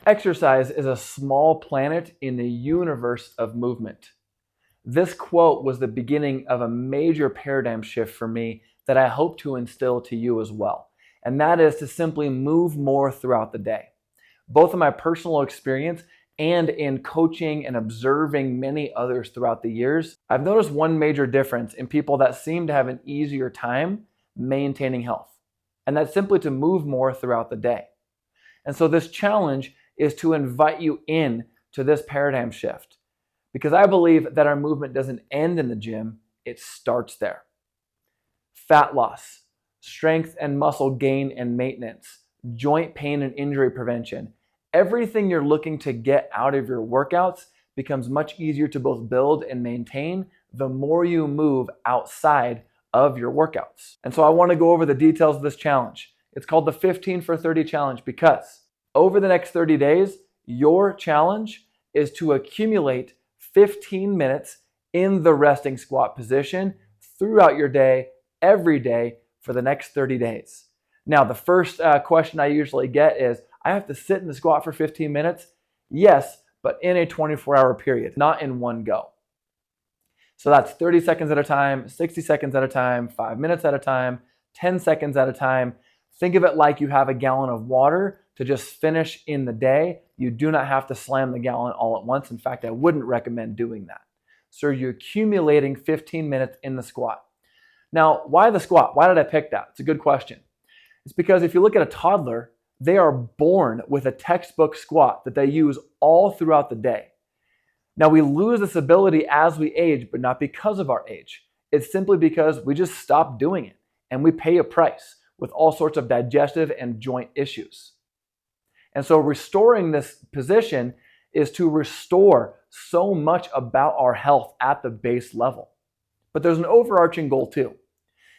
Exercise is a small planet in the universe of movement. This quote was the beginning of a major paradigm shift for me that I hope to instill to you as well. And that is to simply move more throughout the day. Both in my personal experience and in coaching and observing many others throughout the years, I've noticed one major difference in people that seem to have an easier time maintaining health. And that's simply to move more throughout the day. And so this challenge is to invite you in to this paradigm shift, because I believe that our movement doesn't end in the gym, it starts there. Fat loss, strength and muscle gain and maintenance, joint pain and injury prevention, everything you're looking to get out of your workouts becomes much easier to both build and maintain the more you move outside of your workouts. And so I want to go over the details of this challenge. It's called the 15 for 30 challenge because over the next 30 days, your challenge is to accumulate 15 minutes in the resting squat position throughout your day, every day for the next 30 days. Now, the first question I usually get is, I have to sit in the squat for 15 minutes? Yes, but in a 24-hour period, not in one go. So that's 30 seconds at a time, 60 seconds at a time, 5 minutes at a time, 10 seconds at a time. Think of it like you have a gallon of water to just finish in the day. You do not have to slam the gallon all at once. In fact, I wouldn't recommend doing that. So you're accumulating 15 minutes in the squat. Now, why the squat? Why did I pick that? It's a good question. It's because if you look at a toddler, they are born with a textbook squat that they use all throughout the day. Now, we lose this ability as we age, but not because of our age. It's simply because we just stop doing it and we pay a price with all sorts of digestive and joint issues. And so restoring this position is to restore so much about our health at the base level. But there's an overarching goal too,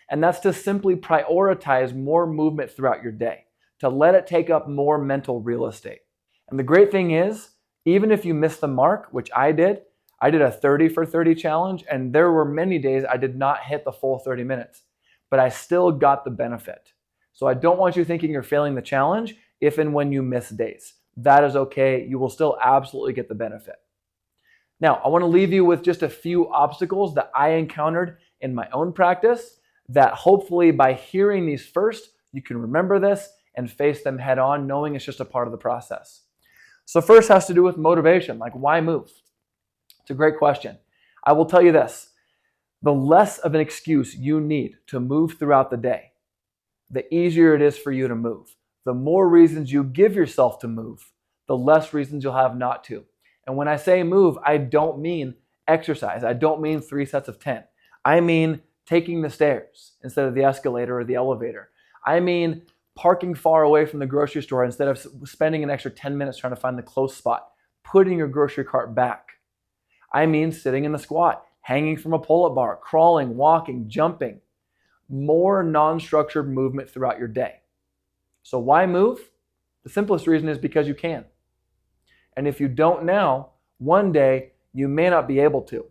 and that's to simply prioritize more movement throughout your day, to let it take up more mental real estate. And the great thing is, even if you miss the mark, which I did a 30 for 30 challenge, and there were many days I did not hit the full 30 minutes, but I still got the benefit. So I don't want you thinking you're failing the challenge if and when you miss days. That is okay. You will still absolutely get the benefit. Now, I want to leave you with just a few obstacles that I encountered in my own practice that hopefully by hearing these first, you can remember this and face them head on, knowing it's just a part of the process. So first has to do with motivation, like why move? It's a great question. I will tell you this, the less of an excuse you need to move throughout the day, the easier it is for you to move. The more reasons you give yourself to move, the less reasons you'll have not to. And when I say move, I don't mean exercise. I don't mean 3 sets of 10. I mean taking the stairs instead of the escalator or the elevator. I mean parking far away from the grocery store instead of spending an extra 10 minutes trying to find the close spot, putting your grocery cart back. I mean sitting in the squat, hanging from a pull-up bar, crawling, walking, jumping. More non-structured movement throughout your day. So why move? The simplest reason is because you can. And if you don't now, one day you may not be able to.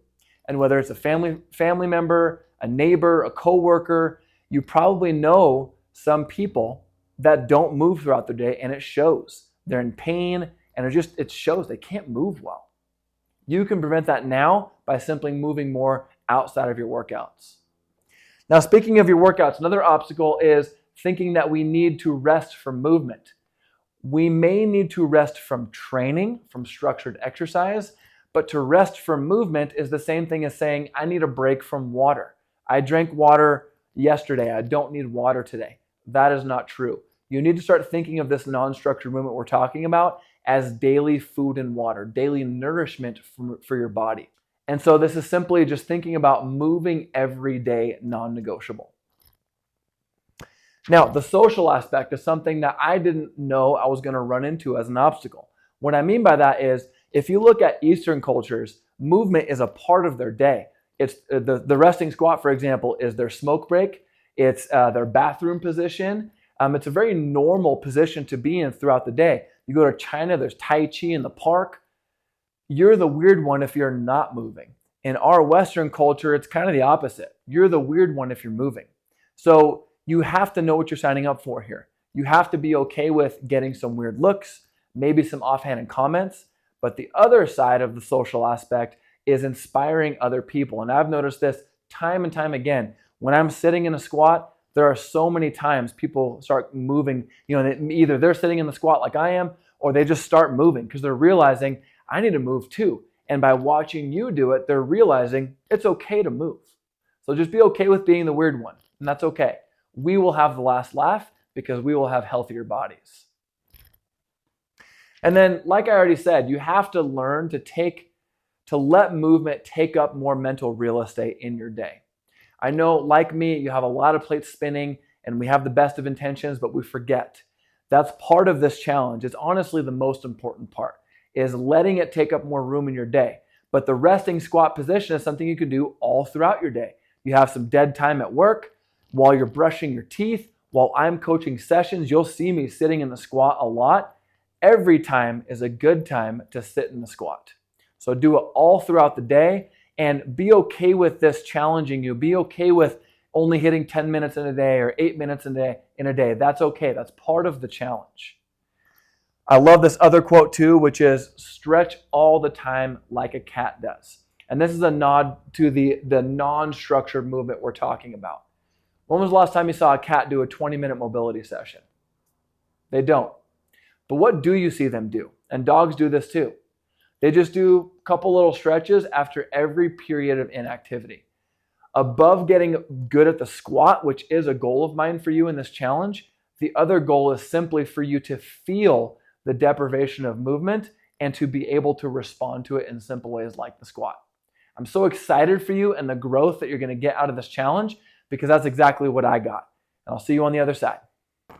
And whether it's a family member, a neighbor, a coworker, you probably know some people that don't move throughout their day, and it shows. They're in pain, and it shows they can't move well. You can prevent that now by simply moving more outside of your workouts. Now, speaking of your workouts, another obstacle is thinking that we need to rest from movement. We may need to rest from training, from structured exercise, but to rest from movement is the same thing as saying, I need a break from water. I drank water yesterday. I don't need water today. That is not true. You need to start thinking of this non-structured movement we're talking about as daily food and water, daily nourishment for your body. And so this is simply just thinking about moving every day, non-negotiable. Now, the social aspect is something that I didn't know I was going to run into as an obstacle. What I mean by that is, if you look at Eastern cultures, movement is a part of their day. It's the resting squat, for example, is their smoke break. It's their bathroom position. It's a very normal position to be in throughout the day. You go to China, there's Tai Chi in the park. You're the weird one if you're not moving. In our Western culture, it's kind of the opposite. You're the weird one if you're moving. So you have to know what you're signing up for here. You have to be okay with getting some weird looks, maybe some offhanded comments. But the other side of the social aspect is inspiring other people. And I've noticed this time and time again. When I'm sitting in a squat, there are so many times people start moving, either they're sitting in the squat like I am, or they just start moving because they're realizing I need to move too. And by watching you do it, they're realizing it's okay to move. So just be okay with being the weird one, and that's okay. We will have the last laugh because we will have healthier bodies. And then, like I already said, you have to learn to let movement take up more mental real estate in your day. I know, like me, you have a lot of plates spinning and we have the best of intentions, but we forget. That's part of this challenge. It's honestly the most important part, is letting it take up more room in your day. But the resting squat position is something you can do all throughout your day. You have some dead time at work, while you're brushing your teeth, while I'm coaching sessions, you'll see me sitting in the squat a lot. Every time is a good time to sit in the squat. So do it all throughout the day and be okay with this challenging you. Be okay with only hitting 10 minutes in a day or 8 minutes in a day. That's okay. That's part of the challenge. I love this other quote too, which is stretch all the time like a cat does. And this is a nod to the non-structured movement we're talking about. When was the last time you saw a cat do a 20-minute mobility session? They don't. But what do you see them do? And dogs do this too. They just do a couple little stretches after every period of inactivity. Above getting good at the squat, which is a goal of mine for you in this challenge, the other goal is simply for you to feel the deprivation of movement and to be able to respond to it in simple ways like the squat. I'm so excited for you and the growth that you're going to get out of this challenge because that's exactly what I got. And I'll see you on the other side.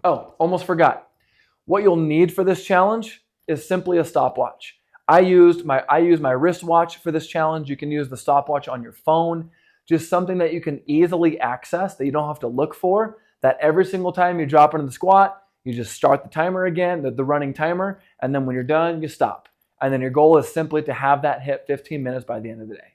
Oh, almost forgot. What you'll need for this challenge is simply a stopwatch. I use my wristwatch for this challenge. You can use the stopwatch on your phone. Just something that you can easily access, that you don't have to look for, that every single time you drop into the squat, you just start the timer again, the running timer, and then when you're done, you stop. And then your goal is simply to have that hit 15 minutes by the end of the day.